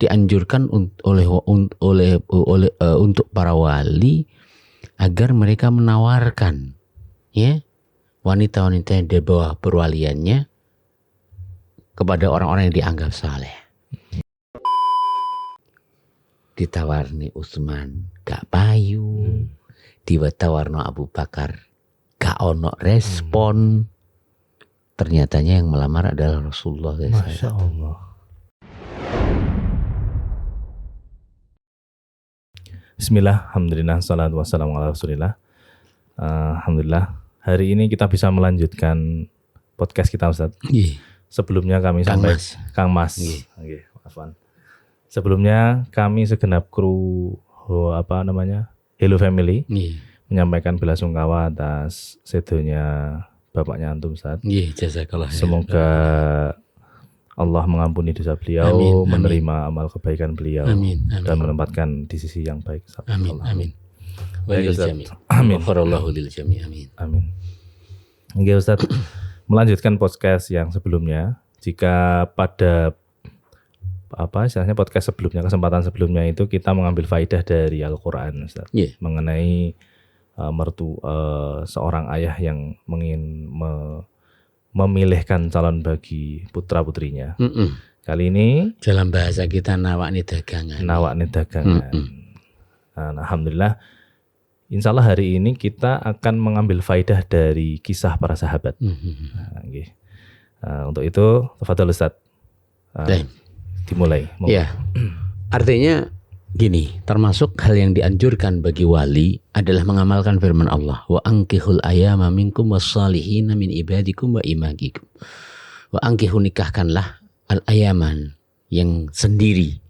dianjurkan untuk para wali agar mereka menawarkan ya wanita-wanita yang di bawah perwaliannya kepada orang-orang yang dianggap saleh. Ditawarni Utsman gak payu, diwatawarno Abu Bakar gak ono respon. Ternyatanya yang melamar adalah Rasulullah. Masya Allah. Bismillah, alhamdulillah, salatu wassalamu ala rasulillah. Alhamdulillah, hari ini kita bisa melanjutkan podcast kita, Ustaz. Sebelumnya kami Kang Mas. Afwan. Sebelumnya kami segenap kru Hello Family menyampaikan belasungkawa atas sedonya bapaknya antum, Ustaz. Jazakallah. Semoga Allah mengampuni dosa beliau, menerima amal kebaikan beliau, dan menempatkan di sisi yang baik. Amin. Baik, Ustaz. Amin. Amin. Oke, Ustaz. Melanjutkan podcast yang sebelumnya. Jika pada podcast sebelumnya, kesempatan sebelumnya itu kita mengambil faidah dari Al-Quran, Ustaz, mengenai seorang ayah yang ingin memilihkan calon bagi putra-putrinya. Kali ini dalam bahasa kita nawakni dagangan. Nah, alhamdulillah, insya Allah hari ini kita akan mengambil faidah dari kisah para sahabat. Untuk itu, tafadhol Ustaz. Dimulai. Ya, artinya gini, termasuk hal yang dianjurkan bagi wali adalah mengamalkan firman Allah, wa ankihul ayama minkum wassalihina min ibadikum wa imagikum. Wa ankihu, nikahkanlah al ayaman yang sendiri.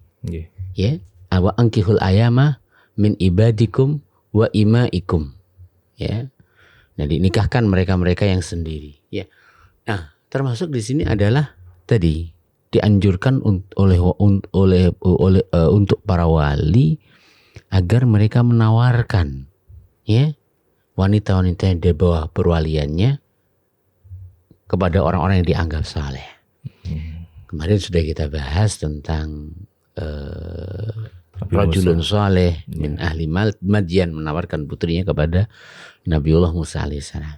Ya, wa ankihul ayama min ibadikum wa imaikum. Ya. Nah, dinikahkan mereka-mereka yang sendiri, ya. Nah, termasuk di sini adalah tadi dianjurkan untuk para wali agar mereka menawarkan ya wanita-wanita yang di bawah perwaliannya kepada orang-orang yang dianggap saleh. Kemarin sudah kita bahas tentang rajulun saleh min ahli Madyan menawarkan putrinya kepada Nabiullah Musa alaihissalam.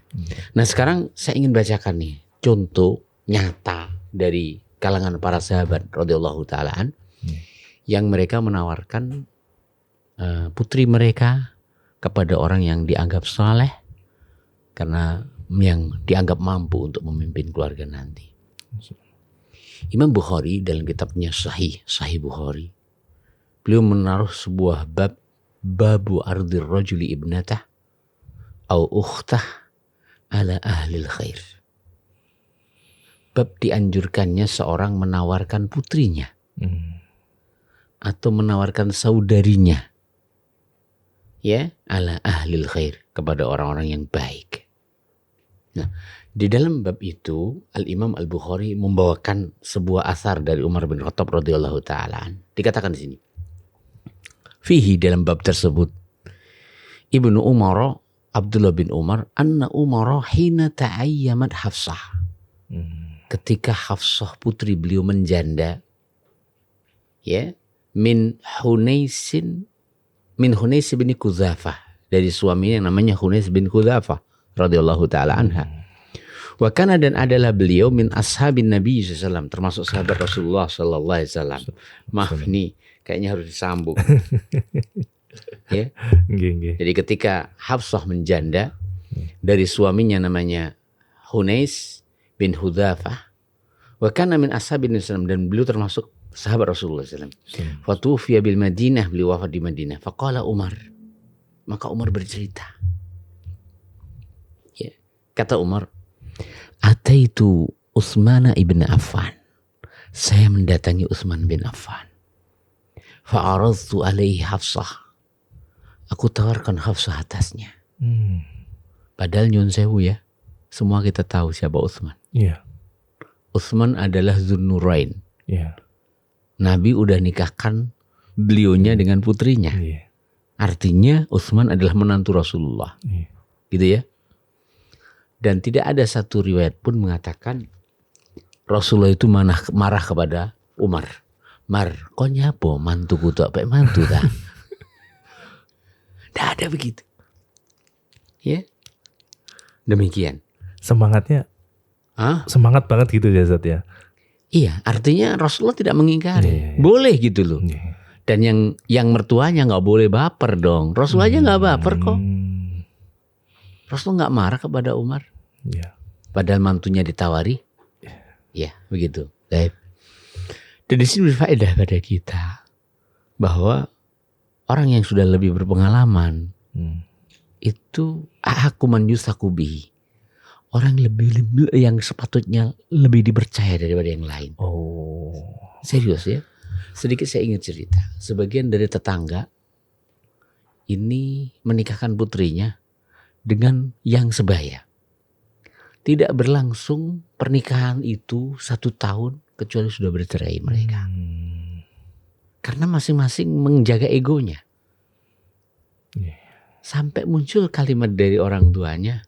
Nah, sekarang saya ingin bacakan nih contoh nyata dari kalangan para sahabat radhiyallahu ta'ala yang mereka menawarkan putri mereka kepada orang yang dianggap saleh karena yang dianggap mampu untuk memimpin keluarga nanti. Imam Bukhari dalam kitabnya Sahih Bukhari, beliau menaruh sebuah babu ardir rajuli ibnatah au ukhtah ala ahlil khair. Bab dianjurkannya seorang menawarkan putrinya atau menawarkan saudarinya ya ala ahlil khair kepada orang-orang yang baik. Nah, di dalam bab itu Al-Imam Al-Bukhari membawakan sebuah asar dari Umar bin Khattab radhiyallahu ta'ala. Dikatakan di sini, fihi, dalam bab tersebut, Ibnu Umar, Abdullah bin Umar, anna Umar hina ta'ayyamat Hafsah. Ketika Hafsah putri beliau menjanda ya min Hunais bin Kudzafah, dari suaminya yang namanya Hunais bin Kudzafah radhiyallahu taala anha. Wa kana, dan adalah beliau min ashabin Nabi sallallahu alaihi wasallam, termasuk sahabat Rasulullah sallallahu alaihi wasallam. Maaf nih, kayaknya harus disambung. Ya. Jadi ketika Hafsah menjanda dari suaminya namanya Hunais bin Hudzafah, wa kana min ashabin Nabi, dan beliau termasuk sahabat Rasulullah SAW. Fatufiya bil Madinah, beliau wafat di Madinah. Faqala Umar, maka Umar bercerita. Ya. Kata Umar, ataitu Utsman ibn Affan, saya mendatangi Utsman bin Affan. Fa'aradtu alaihi Hafsah, aku tawarkan Hafsah atasnya. Padahal nyun sewu ya, semua kita tahu siapa Utsman. Utsman adalah Zunnurain. Nabi udah nikahkan beliaunya dengan putrinya. Artinya Utsman adalah menantu Rasulullah. Gitu ya. Dan tidak ada satu riwayat pun mengatakan Rasulullah itu marah kepada Umar. Mar, kok nyapo mantuku tuh apa mantu ta? Tidak ada begitu. Ya, demikian. Semangatnya, semangat banget gitu ya Zat ya. Iya, artinya Rasulullah tidak mengingkari, boleh gitu loh. Dan yang mertuanya nggak boleh baper dong. Rasulullah aja nggak baper kok. Rasulullah nggak marah kepada Umar. Padahal mantunya ditawari. Ya, begitu. Baik. Dan di sini berfaedah pada kita bahwa orang yang sudah lebih berpengalaman itu ahakuman yusakubihi. Orang lebih yang sepatutnya lebih dipercaya daripada yang lain. Serius ya. Sedikit saya ingat cerita. Sebagian dari tetangga ini menikahkan putrinya dengan yang sebaya. Tidak berlangsung pernikahan itu 1 tahun kecuali sudah bercerai mereka. Karena masing-masing menjaga egonya. Sampai muncul kalimat dari orang tuanya,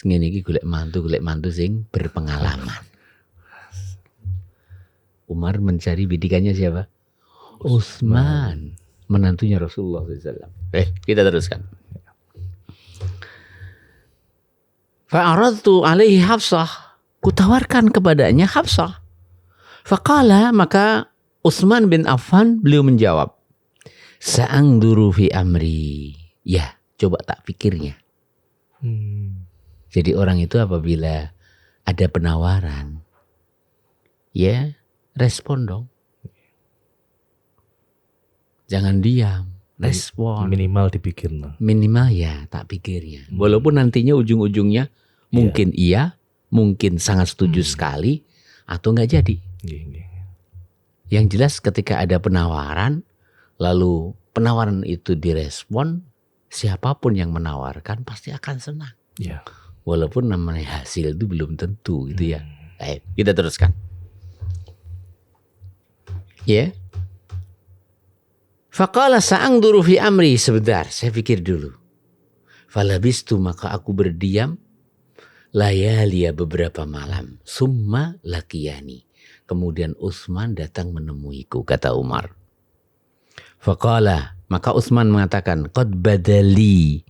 ngene iki golek mantu sing berpengalaman. Umar mencari bidikannya siapa? Utsman, menantunya Rasulullah SAW. Kita teruskan. Fa'aradtu alaihi Hafsah, kutawarkan kepadanya Hafsah. Faqala, maka Utsman bin Affan beliau menjawab, sa'angduru fi amri. Ya, coba tak pikirnya. Jadi orang itu apabila ada penawaran, ya respon dong. Jangan diam, respon. Minimal dipikir. Minimal ya tak pikirnya. Walaupun nantinya ujung-ujungnya mungkin iya, mungkin sangat setuju sekali, atau nggak jadi. Yang jelas ketika ada penawaran, lalu penawaran itu direspon, siapapun yang menawarkan pasti akan senang. Walaupun namanya hasil itu belum tentu gitu ya. Baik, kita teruskan. Ya. Faqala sa'angduru fi amri, sebentar saya pikir dulu. Falabistu, maka aku berdiam layaliya beberapa malam. Summa lakiyani. Kemudian Utsman datang menemuiku, kata Umar. Faqala, maka Utsman mengatakan, qad badali,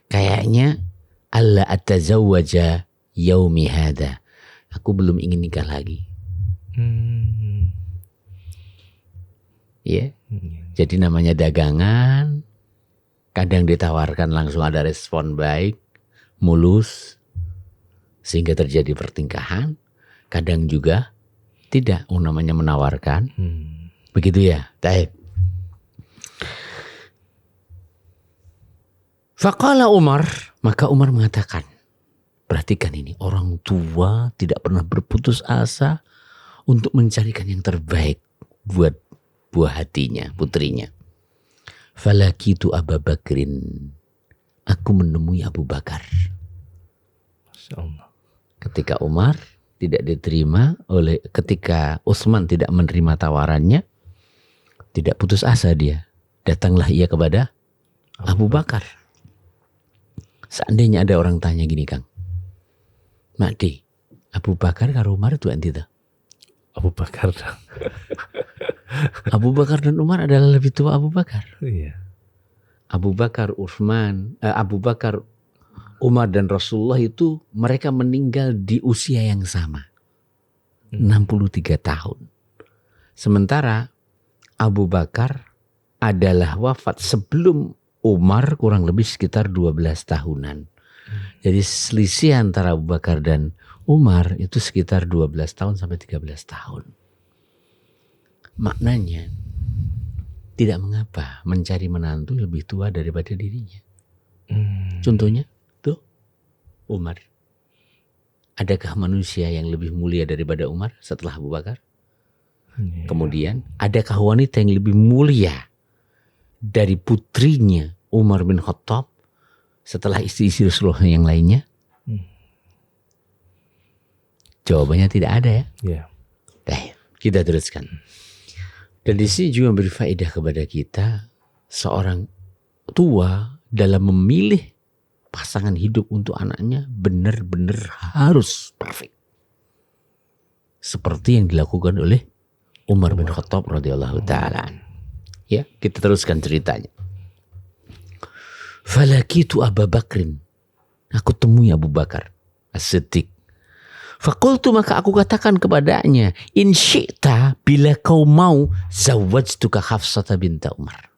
kayaknya alla atazawwaja yaumi hada. Aku belum ingin nikah lagi. Ya. Jadi namanya dagangan, kadang ditawarkan langsung ada respon baik, mulus, sehingga terjadi pertingkahan. Kadang juga tidak, namanya menawarkan. Begitu ya. Baik. Faqala Umar, maka Umar mengatakan, perhatikan ini, orang tua tidak pernah berputus asa untuk mencarikan yang terbaik buat buah hatinya, putrinya. Falakitu Abu Bakrin, aku menemui Abu Bakar. Ketika Umar tidak diterima ketika Utsman tidak menerima tawarannya, tidak putus asa dia. Datanglah ia kepada Abu Bakar. Seandainya ada orang tanya gini, Kang, Makdi, Abu Bakar karo Umar itu antita? Abu Bakar. Abu Bakar dan Umar adalah lebih tua Abu Bakar. Iya. Abu Bakar, Umar dan Rasulullah itu mereka meninggal di usia yang sama. 63 tahun. Sementara Abu Bakar adalah wafat sebelum Umar kurang lebih sekitar 12 tahunan. Jadi selisih antara Abu Bakar dan Umar itu sekitar 12 tahun sampai 13 tahun. Maknanya tidak mengapa mencari menantu lebih tua daripada dirinya. Contohnya tuh Umar. Adakah manusia yang lebih mulia daripada Umar setelah Abu Bakar? Kemudian adakah wanita yang lebih mulia dari putrinya Umar bin Khattab setelah istri-istri Rasulullah yang lainnya? Jawabannya tidak ada ya. Baik, kita teruskan. Dan di sini juga beri faedah kepada kita, seorang tua dalam memilih pasangan hidup untuk anaknya benar-benar harus perfect. Seperti yang dilakukan oleh Umar bin Khattab radhiyallahu ta'ala. Ya, kita teruskan ceritanya. Falakitu Abu Bakrin. Aku temui Abu Bakar As-Siddiq. Fakultu, maka aku katakan kepadanya, in syi'ta, bila kau mau, zawwajtuka Hafsah binta Umar.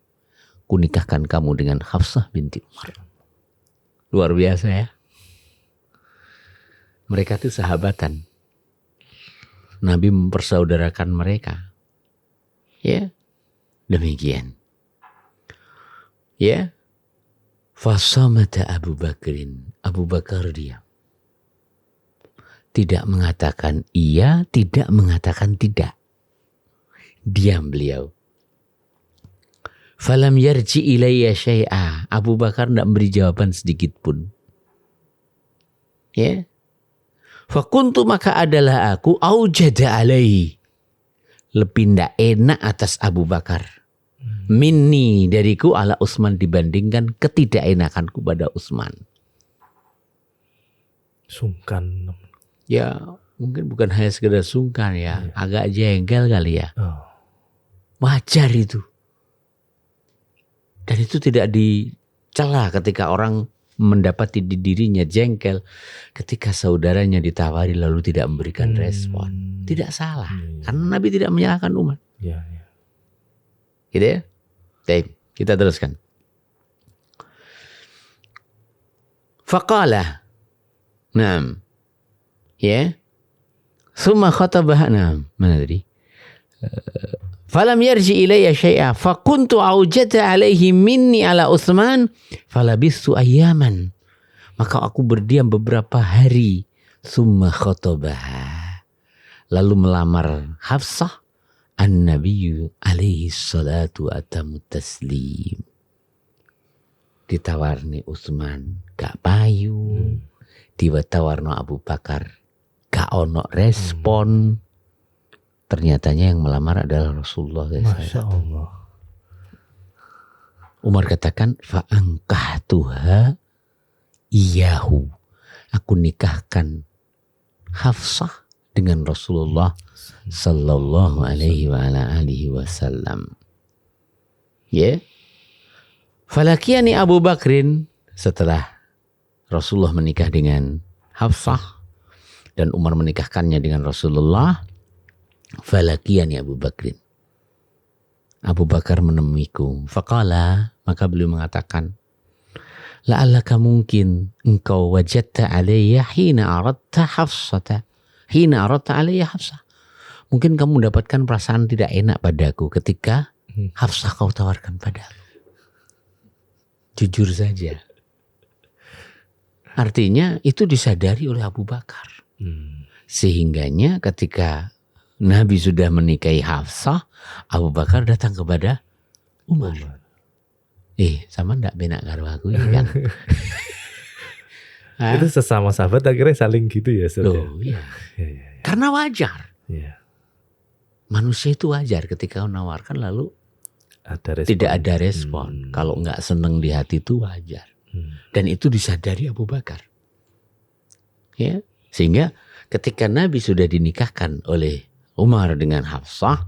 Ku nikahkan kamu dengan Hafsah binti Umar. Luar biasa ya. Mereka itu sahabatan. Nabi mempersaudarakan mereka. Ya, demikian. Ya. Fasamata Abu Bakrin. Abu Bakar diam. Tidak mengatakan iya, tidak mengatakan tidak. Diam beliau. Falam yarji ilayya syai'a. Abu Bakar tidak beri jawaban sedikit pun. Ya. Fakuntu, maka adalah aku aujada alaihi. Lebih tidak enak atas Abu Bakar. Minni, dariku, ala Utsman, dibandingkan ketidakenakanku pada Utsman. Sungkan. Ya, mungkin bukan hanya sekedar sungkan ya. Agak jengkel kali ya. Wajar itu. Dan itu tidak dicela ketika orang mendapati di dirinya jengkel ketika saudaranya ditawari lalu tidak memberikan respon. Tidak salah. Karena Nabi tidak menyalahkan umat. Gitu ya. Baik, kita teruskan. Faqala. Naam. Ya. Summa khatabah. Naam. Mana tadi? Falam yarji ilayya syai'a fakuntu aujata alaihi minni ala Utsman falabistu ayyaman. Maka aku berdiam beberapa hari. Summa khatabah. Lalu melamar Hafsah an-nabiyyu alaihi salatu atamu taslim. Ditawarni Utsman gak payu. Ditawarno Abu Bakar gak ono respon. Ternyatanya yang melamar adalah Rasulullah. Masya Allah. Umar katakan, fa'angkahtuha iyahu. Aku nikahkan Hafsah dengan Rasulullah sallallahu alaihi wa ala alihi wasallam. Ya. Falakiyani Abu Bakrin, setelah Rasulullah menikah dengan Hafsah dan Umar menikahkannya dengan Rasulullah, falakiyani Abu Bakrin. Abu Bakar menemuiku. Faqala, maka beliau mengatakan, la'allaka mungkin engkau wajadta alayya hina aradta Hafsata. Hina aradta alayya Hafsah. Mungkin kamu mendapatkan perasaan tidak enak padaku ketika Hafsah kau tawarkan padaku. Jujur saja. Artinya itu disadari oleh Abu Bakar. Sehingganya ketika Nabi sudah menikahi Hafsah, Abu Bakar datang kepada Umar. Sama ndak benak karo aku ya kan? Itu sesama sahabat akhirnya saling gitu ya. Loh, iya. Karena wajar. Manusia itu wajar ketika menawarkan lalu tidak ada respon. Kalau nggak seneng di hati itu wajar. Dan itu disadari Abu Bakar. Ya, sehingga ketika Nabi sudah dinikahkan oleh Umar dengan Hafsah,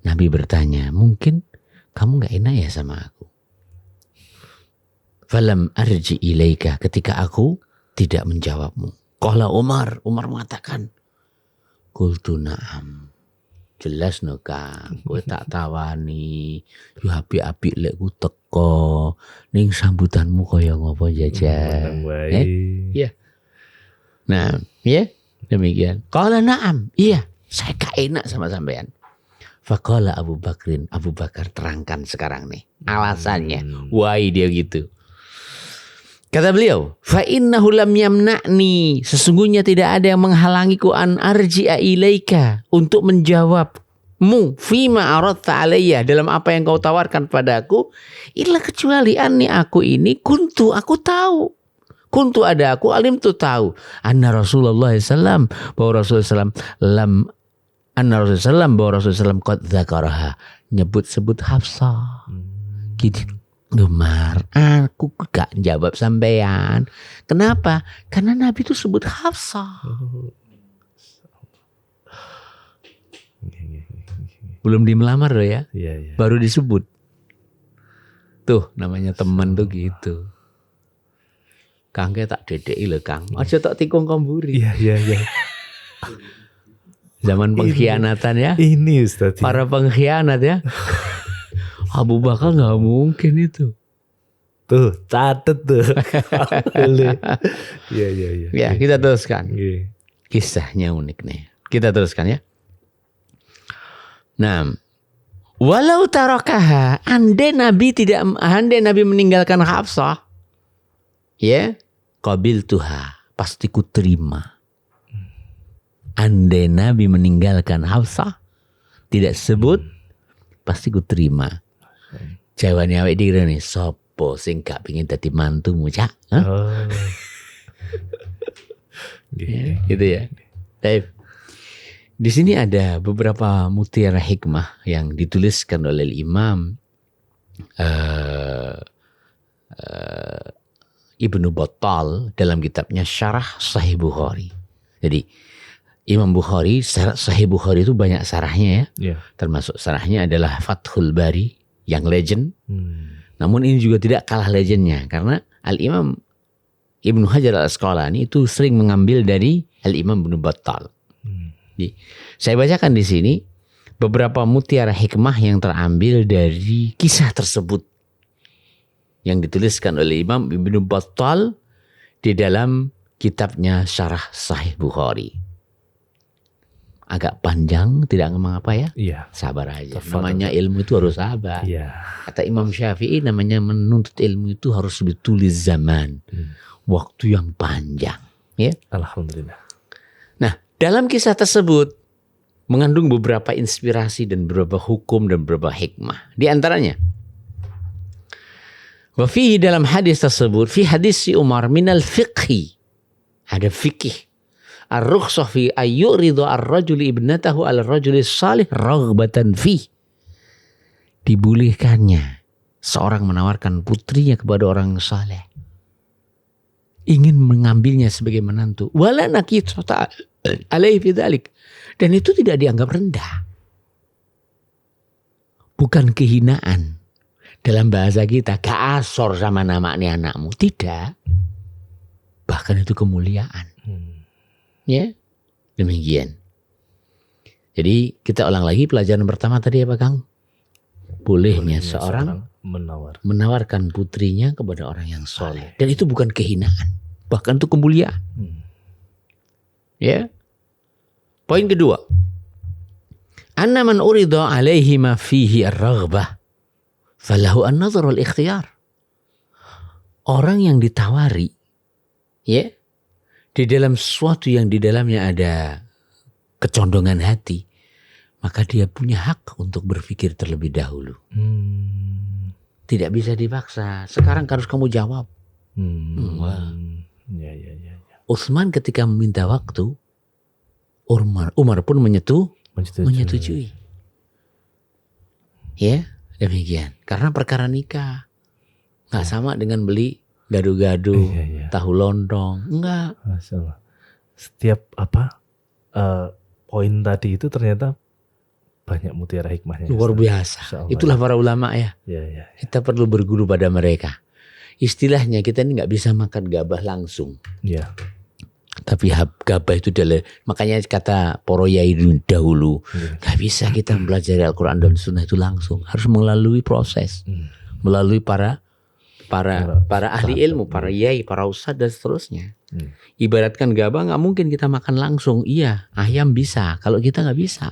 Nabi bertanya, mungkin kamu gak enak ya sama aku. Falam arji ilaika, ketika aku tidak menjawabmu. Qala Umar mengatakan, qultu na'am. Jelas no Kang, kowe tak tawani, yo apik-apik lek ku teko, ning sambutanmu kaya ngopo jajan. Iya. Nah, ya, demikian. Qala na'am, iya. Saya gak enak sama sampean. Faqala Abu Bakrin. Abu Bakar terangkan sekarang nih alasannya. Why dia gitu. Kata beliau, fa innahu lam yamna'ni. Sesungguhnya tidak ada yang menghalangiku an arji'a ilaika, untuk menjawabmu fima aradta alayya, dalam apa yang kau tawarkan padaku, illa kecuali anni aku ini aku tahu. Kuntu ada aku alim tu tahu. Anna Rasulullah SAW bahwa Rasulullah SAW qad dzakaraha, nyebut-sebut Hafsah. Gini, Umar, aku gak jawab sampean. Kenapa? Karena Nabi itu sebut Hafsah. Belum dimelamar loh ya. Iya. Baru disebut. Tuh namanya teman tuh gitu. Kang tak dedeki lho Kang. Aja tak tikung komburi. Iya. Zaman pengkhianatan ya. Ini Ustaz. Para pengkhianat ya. Abu Bakar nggak mungkin itu. Tuh, catet tuh. Iya. Ya, kita teruskan. Iya. Kisahnya unik nih. Kita teruskan ya. Nah, walau tarakaha, andai Nabi meninggalkan Hafsah, ya, qabil tuha, pasti ku terima. Andai Nabi meninggalkan Hafsah, tidak sebut, pasti ku terima. Jawabannya awake dhewe nih, sopo sing gak pengin dadi mantumu, Cak? Oh. Ya, gitu ya. Baik. Di sini ada beberapa mutiara hikmah yang dituliskan oleh Imam Ibnu Battal dalam kitabnya Syarah Sahih Bukhari. Jadi Imam Bukhari, Sahih Bukhari itu banyak syarahnya ya. Termasuk syarahnya adalah Fathul Bari yang legend. Namun ini juga tidak kalah legendnya karena Al-Imam Ibnu Hajar Al-Asqalani itu sering mengambil dari Al-Imam Ibnu Battal. Jadi, saya bacakan di sini beberapa mutiara hikmah yang terambil dari kisah tersebut yang dituliskan oleh Imam Ibnu Battal di dalam kitabnya Syarah Sahih Bukhari. Agak panjang, tidak ngomong apa ya? Iya. Sabar aja. Namanya ilmu itu harus sabar. Iya. Kata Imam Syafi'i, namanya menuntut ilmu itu harus ditulis zaman. Waktu yang panjang. Ya. Alhamdulillah. Nah, dalam kisah tersebut mengandung beberapa inspirasi dan beberapa hukum dan beberapa hikmah. Di antaranya, wa fihi dalam hadis tersebut, fi hadis si Umar minal fiqhi. Ada fikih. Ar-rukhsah fi ayyuridu ar-rajuli ibnatahu al-rajuli salih raghbatan fi. Dibolehkannya seorang menawarkan putrinya kepada orang saleh. Ingin mengambilnya sebagai menantu. Wala nakithata alaihi bidzalik. Dan itu tidak dianggap rendah. Bukan kehinaan. Dalam bahasa kita, gak asor sama nama ini anakmu. Tidak. Bahkan itu kemuliaan. Ya, demikian. Jadi kita ulang lagi pelajaran pertama tadi apa Kang? Bolehnya seorang menawarkan putrinya kepada orang yang soleh. Dan itu bukan kehinaan. Bahkan itu kemuliaan. Ya. Poin kedua. Anna man urida alaihi ma fihi ar-raghbah falahu an-nazar wal-ikhtiyar. Orang yang ditawari, ya, di dalam sesuatu yang di dalamnya ada kecondongan hati, maka dia punya hak untuk berpikir terlebih dahulu. Tidak bisa dipaksa. Sekarang harus kamu jawab. Wah. Ya. Utsman ketika meminta waktu, Umar pun menyetujui. Ya, demikian. Karena perkara nikah nggak sama dengan beli gado-gado, tahu lontong, enggak. Masalah. Setiap poin tadi itu ternyata banyak mutiara hikmahnya. Luar biasa. Itulah para ulama ya. Ya. Kita perlu berguru pada mereka. Istilahnya kita ini nggak bisa makan gabah langsung. Ya. Tapi gabah itu adalah, makanya kata para yai dahulu, nggak bisa kita mempelajari Al-Quran dan Sunnah itu langsung. Harus melalui proses, melalui para ahli ilmu, para yai, para ustadz dan seterusnya. Ibaratkan gabah nggak mungkin kita makan langsung. Iya, ayam bisa, kalau kita nggak bisa.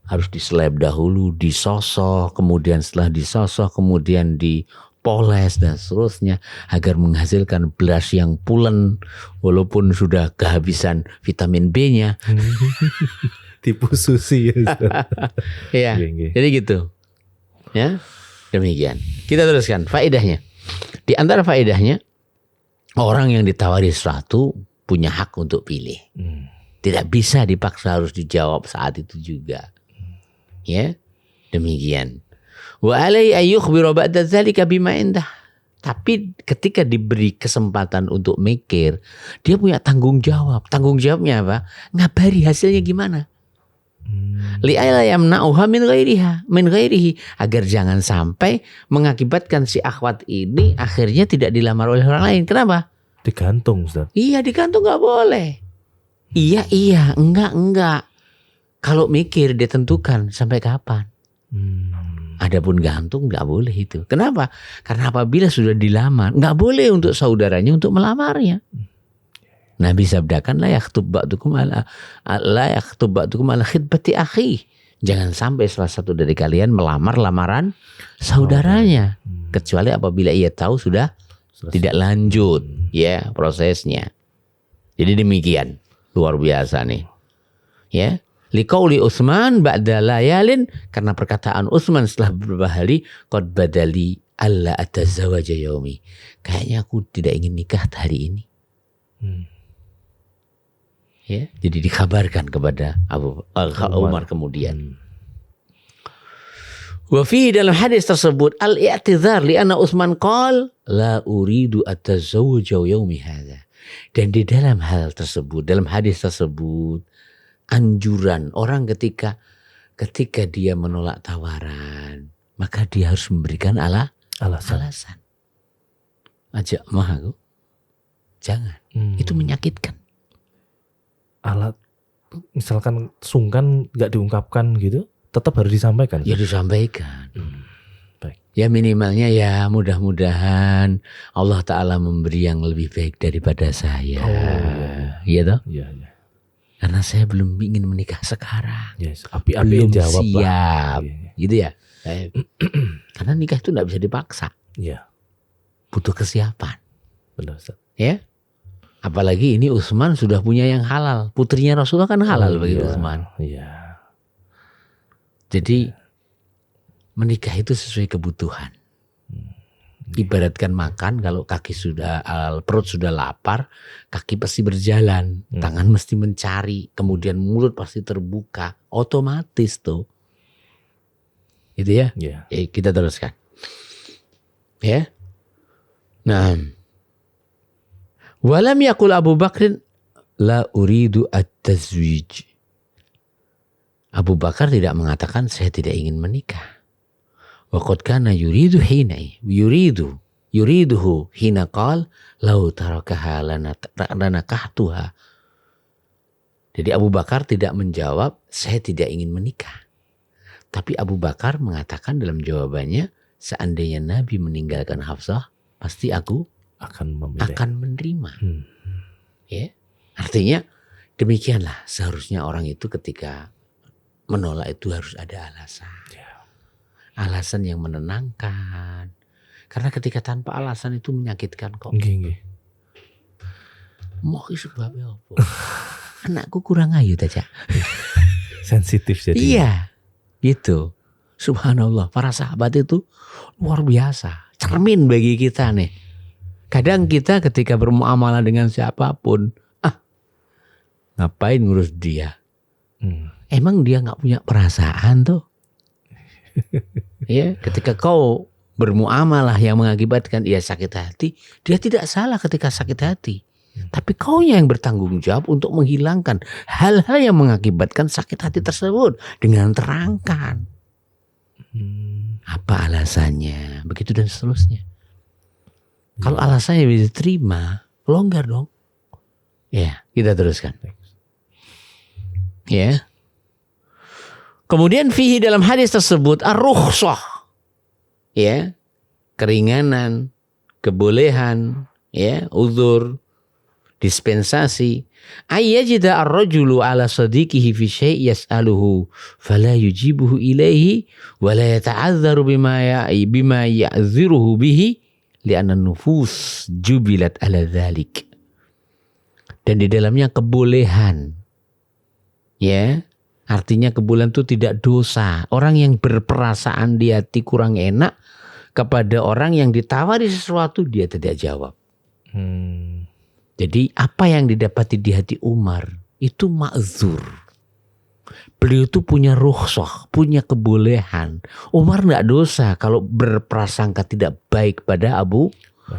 Harus diseleb dahulu, disosok, kemudian setelah disosok, kemudian dipoles dan seterusnya agar menghasilkan beras yang pulen walaupun sudah kehabisan vitamin B-nya. Tipu susi ya. Jadi gitu. Ya. Demikian. Kita teruskan faedahnya. Di antara faedahnya, orang yang ditawari sesuatu punya hak untuk pilih. Tidak bisa dipaksa harus dijawab saat itu juga. Ya. Demikian. Wa alai ayyukhbiru ba'da dzalika bima indah. Tapi ketika diberi kesempatan untuk mikir, dia punya tanggung jawab. Tanggung jawabnya apa? Ngabari hasilnya gimana. Li'alla yamna'uha min ghairihi, agar jangan sampai mengakibatkan si akhwat ini akhirnya tidak dilamar oleh orang lain. Kenapa? Digantung, Ustaz. Iya, digantung nggak boleh. Iya, enggak. Kalau mikir dia tentukan sampai kapan. Adapun gantung nggak boleh itu. Kenapa? Karena apabila sudah dilamar, nggak boleh untuk saudaranya untuk melamarnya. Nabi sabdakan la yakhtub ba'dukum ala khitbati akhi. Jangan sampai salah satu dari kalian melamar lamaran saudaranya, kecuali apabila ia tahu sudah tidak lanjut ya prosesnya. Jadi demikian, luar biasa nih. Ya. Liqauli Utsman ba'da layalin, karena perkataan Utsman setelah beberapa hari, qad badali alla atazawaja yaumi. Kayaknya aku tidak ingin nikah hari ini. Ya, jadi dikabarkan kepada Umar kemudian. Wa fi dalam hadis tersebut al-i'tizar li anna Utsman qala la uridu atazawwaja yaumi hadza. Dan di dalam hal tersebut, dalam hadis tersebut, anjuran orang ketika dia menolak tawaran, maka dia harus memberikan alasan. Ajak mah aku. Jangan. Itu menyakitkan. Misalkan sungkan nggak diungkapkan gitu, tetap harus disampaikan. Ya disampaikan. Baik. Ya minimalnya ya mudah-mudahan Allah Ta'ala memberi yang lebih baik daripada saya. Iya toh? Iya. Karena saya belum ingin menikah sekarang. Yes, api-api belum jawab siap. Lah. Gitu ya. Karena nikah itu nggak bisa dipaksa. Iya. Butuh kesiapan. Benar, Ustaz. Ya. Apalagi ini Utsman sudah punya yang halal. Putrinya Rasulullah kan halal bagi Utsman. Iya. Jadi menikah itu sesuai kebutuhan. Ibaratkan makan, kalau perut sudah lapar, kaki pasti berjalan, tangan mesti mencari, kemudian mulut pasti terbuka, otomatis tuh. Gitu ya? Yeah. Kita teruskan. Ya. Nah, walam yaqul Abu Bakrin la uridu at-tazwij. Abu Bakar tidak mengatakan saya tidak ingin menikah. Wa qad kana yuriduhu hina qala law tarakaha lanakahtuha. Jadi Abu Bakar tidak menjawab saya tidak ingin menikah. Tapi Abu Bakar mengatakan dalam jawabannya, seandainya Nabi meninggalkan Hafsah, pasti aku akan menerima. Ya, artinya demikianlah seharusnya orang itu ketika menolak itu harus ada alasan. Alasan yang menenangkan. Karena ketika tanpa alasan itu menyakitkan kok. Mau sebabnya apa? Anakku kurang ayu saja. Sensitif jadi. Iya, gitu. Subhanallah, para sahabat itu luar biasa. Cermin bagi kita nih. Kadang kita ketika bermuamalah dengan siapapun, ngapain ngurus dia? Emang dia nggak punya perasaan tuh? Ya, ketika kau bermuamalah yang mengakibatkan ia sakit hati, dia tidak salah ketika sakit hati. Tapi kau yang bertanggung jawab untuk menghilangkan hal-hal yang mengakibatkan sakit hati tersebut dengan terangkan. Apa alasannya? Begitu dan seterusnya. Kalau alasannya bisa diterima, longgar dong. Ya, kita teruskan. Ya. Kemudian fihi dalam hadis tersebut ar-rukhsah. Ya. Keringanan, kebolehan, ya, uzur, dispensasi. Ayyajida ar-rajulu ala sadiqihi fi syai' yas'aluhu fala yujibuhu ilaihi wa la yata'adzaru bima ya'dziruhu bihi li'anna nufus jubilat ala dzalik. Dan di dalamnya kebolehan. Ya. Artinya kebolehan itu tidak dosa. Orang yang berperasaan di hati kurang enak kepada orang yang ditawari sesuatu dia tidak jawab. Jadi apa yang didapati di hati Umar itu ma'zur. Beliau itu punya rukhsah, punya kebolehan. Umar tidak dosa kalau berprasangka tidak baik pada Abu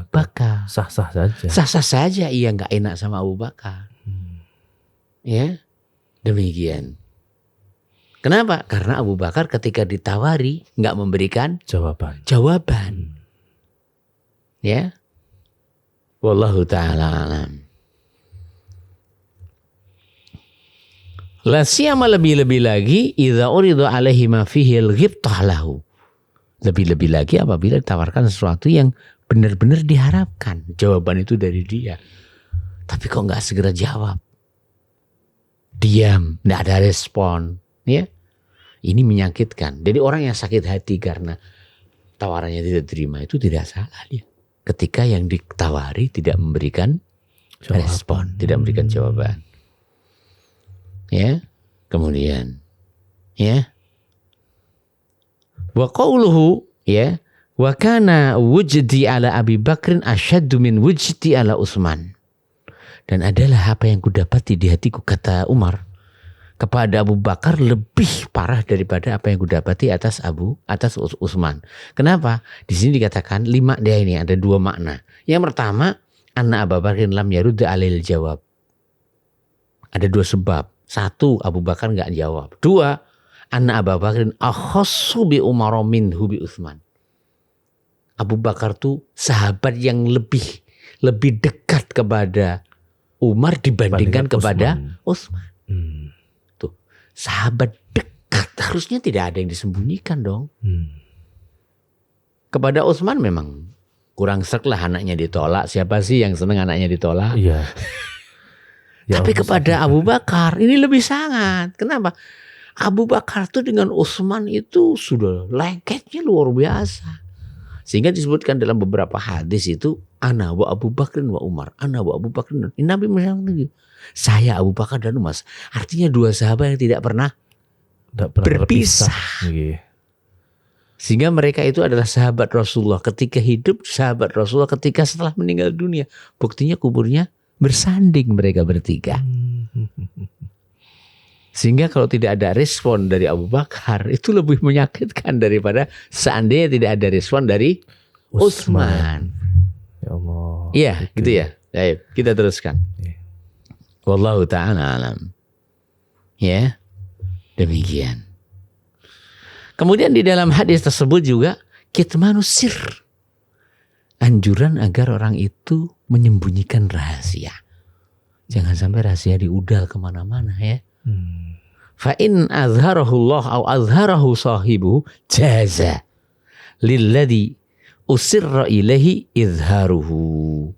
Bakar. Sah-sah saja. Sah-sah saja ia nggak enak sama Abu Bakar. Ya, demikian. Kenapa? Karena Abu Bakar ketika ditawari nggak memberikan jawaban. Ya. Wallahu ta'ala alam. La siyama lebih-lebih lagi idza urida alaihi ma fihi al-ghibtah lahu. Lebih-lebih lagi apabila ditawarkan sesuatu yang benar-benar diharapkan jawaban itu dari dia. Tapi kok nggak segera jawab. Diam, nggak ada respon, ya. Ini menyakitkan. Jadi orang yang sakit hati karena tawarannya tidak terima itu tidak salah dia. Ketika yang ditawari tidak memberikan respon, tidak memberikan jawaban. Ya, kemudian ya wa qauluhu ya wa kana wujdi ala Abi Bakrin asyaddu min wujdi ala Utsman, dan adalah apa yang kudapati di hatiku, kata Umar, kepada Abu Bakar lebih parah daripada apa yang kudapati atas Utsman. Kenapa? Di sini dikatakan 5 dia ini ada 2 makna. Yang pertama, anna Abu Bakrin lam yarud alil jawab. Ada 2 sebab. 1, Abu Bakar nggak jawab. 2, anna Abu Bakrin akhassu bi Umar minhu bi Utsman. Abu Bakar tuh sahabat yang lebih dekat kepada Umar dibandingkan kepada Utsman. Tuh, sahabat dekat, harusnya tidak ada yang disembunyikan dong. Kepada Utsman memang kurang sreg lah, anaknya ditolak. Siapa sih yang senang anaknya ditolak? Iya. Ya, tapi kepada Abu Bakar ini lebih sangat. Kenapa? Abu Bakar tuh dengan Utsman itu sudah lengketnya luar biasa. Sehingga disebutkan dalam beberapa hadis itu, ana wa Abu Bakrin wa Umar, ana wa Abu Bakrin. Ini Nabi menyebutkan, saya Abu Bakar dan Umar. Artinya 2 sahabat yang tidak pernah berpisah. Sehingga mereka itu adalah sahabat Rasulullah ketika hidup, sahabat Rasulullah ketika setelah meninggal dunia. Buktinya kuburnya bersanding mereka bertiga. Sehingga kalau tidak ada respon dari Abu Bakar itu lebih menyakitkan daripada seandainya tidak ada respon dari Utsman. Ya Allah. Iya, gitu ya. Baik, kita teruskan. Wallahu ta'ala alam. Ya, demikian. Kemudian di dalam hadis tersebut juga kitmanus sir, anjuran agar orang itu menyembunyikan rahasia. Jangan sampai rahasia diudal kemana-mana ya. Fa in azharahu Allah au azharahu sahibu jaza lilladhi usirra ilaihi izharuhu.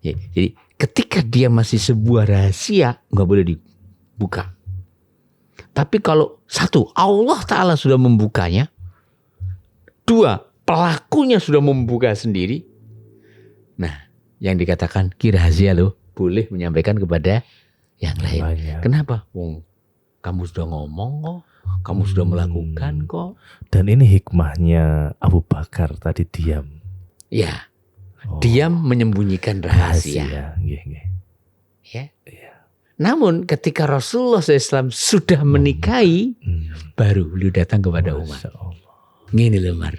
Ya, jadi ketika dia masih sebuah rahasia nggak boleh dibuka. Tapi kalau 1, Allah Ta'ala sudah membukanya. 2, pelakunya sudah membuka sendiri. Nah, yang dikatakan rahasia loh, boleh menyampaikan kepada yang lain. Banyak. Kenapa? Kamu sudah ngomong kok, kamu sudah melakukan kok. Dan ini hikmahnya Abu Bakar tadi diam. Ya, diam menyembunyikan rahasia. Ya. Namun ketika Rasulullah SAW sudah menikahi, baru beliau datang kepada Umar. Gini loh Umar,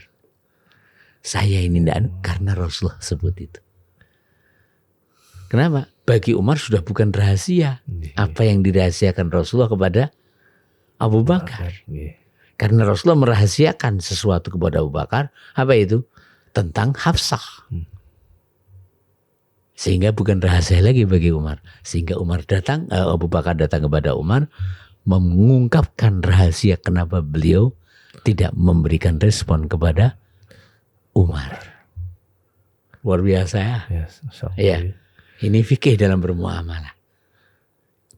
saya ini tidak, karena Rasulullah sebut itu. Kenapa? Bagi Umar sudah bukan rahasia. Apa yang dirahasiakan Rasulullah kepada Abu Bakar. Karena Rasulullah merahasiakan sesuatu kepada Abu Bakar. Apa itu? Tentang Hafsah. Sehingga bukan rahasia lagi bagi Umar. Sehingga Abu Bakar datang kepada Umar mengungkapkan rahasia kenapa beliau tidak memberikan respon kepada Umar. Luar biasa ya. Yes, ya. Ini fikih dalam bermuamalah.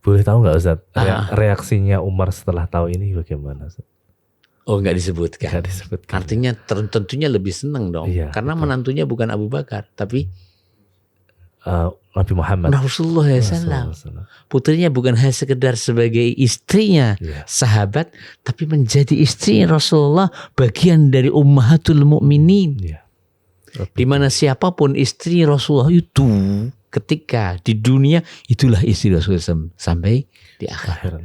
Boleh tahu nggak Ustaz reaksinya Umar setelah tahu ini bagaimana Ustaz? Oh nggak disebutkan. Nggak disebutkan. Artinya tentunya lebih senang dong. Iya, karena betul. Menantunya bukan Abu Bakar tapi Nabi Muhammad Rasulullah SAW. Putrinya bukan hanya sekedar sebagai istrinya sahabat, tapi menjadi istri Rasulullah, bagian dari ummahatul mukminin. Di mana siapapun istri Rasulullah itu ketika di dunia itulah istri Rasulullah sampai di akhir.